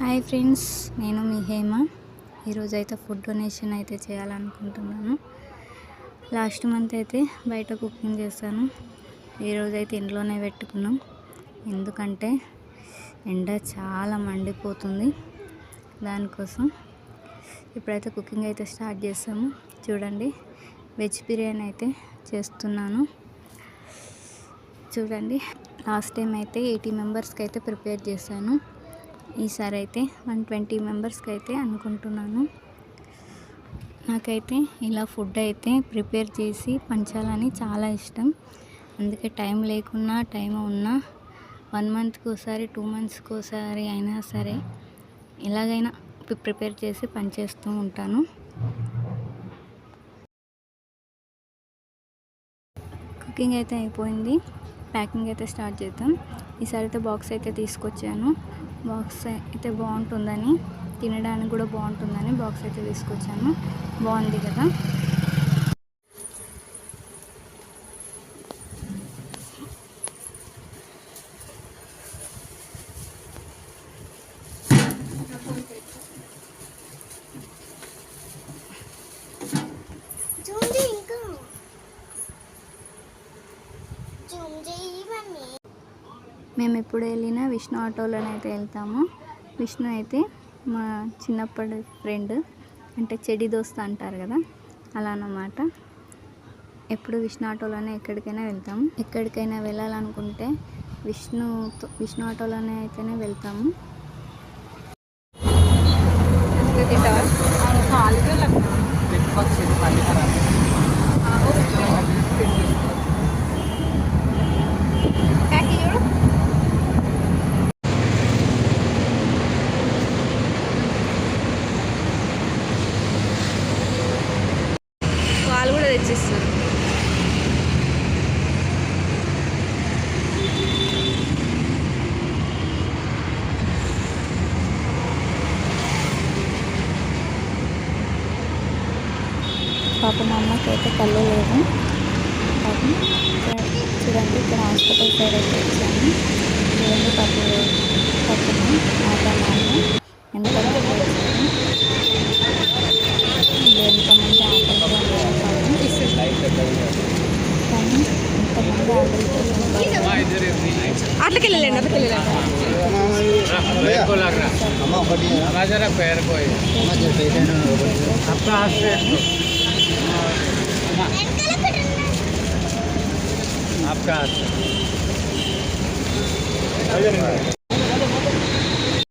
Hi friends, నేను మీ హేమ. ఈరోజు అయితే ఫుడ్ డొనేషన్ అయితే చేయాలనుకుంటున్నాను. లాస్ట్ మంత్ అయితే బయట కుకింగ్ చేశాను. ఈరోజు అయితే ఇంట్లోనే పెట్టుకున్నాం. ఎందుకంటే ఎండ చాలా మండిపోతుంది. దానికోసం ఇప్పుడైతే కుకింగ్ అయితే స్టార్ట్ చేస్తాము. చూడండి, వెజ్ బిర్యానీ అయితే చేస్తున్నాను. చూడండి, లాస్ట్ టైం అయితే 80 మెంబర్స్కి అయితే ప్రిపేర్ చేశాను. ఈసారి అయితే 120 మెంబర్స్కి అయితే అనుకుంటున్నాను. నాకైతే ఇలా ఫుడ్ అయితే ప్రిపేర్ చేసి పంచాలని చాలా ఇష్టం. అందుకే టైం లేకున్నా, టైం ఉన్నా 1 మంత్కి ఒకసారి, 2 మంత్స్కి ఒకసారి అయినా సరే ఎలాగైనా ప్రిపేర్ చేసి పనిచేస్తూ ఉంటాను. కుకింగ్ అయితే అయిపోయింది. ప్యాకింగ్ అయితే స్టార్ట్ చేద్దాం. ఈసారి అయితే బాక్స్ అయితే తీసుకొచ్చాను. బాక్స్ అయితే బాగుంటుందని, తినడానికి కూడా బాగుంటుందని బాక్స్ అయితే తీసుకొచ్చాను. బాగుంది కదా. మేము ఎప్పుడు వెళ్ళినా విష్ణు ఆటోలోనైతే వెళ్తాము. విష్ణు అయితే మా చిన్నప్పటి ఫ్రెండ్, అంటే చెడి దోస్త్ అంటారు కదా, అలా అన్నమాట. ఎప్పుడు విష్ణు ఆటోలోనే ఎక్కడికైనా వెళ్తాము. ఎక్కడికైనా వెళ్ళాలనుకుంటే విష్ణు ఆటోలోనే అయితేనే వెళ్తాము. వాళ్ళు కూడా తెచ్చిస్తారు. పాప మా అమ్మకైతే కళ్ళు లేదు. పాపం చూడండి, ఇక్కడ హాస్పిటల్ సైడ్ అయితే వచ్చాను. చూడండి, పక్కన ఆటమాను ఎంతమంది వచ్చాను. ఎంతమంది ఆకలితో ఉన్నారు కానీ ఎంతమంది आपका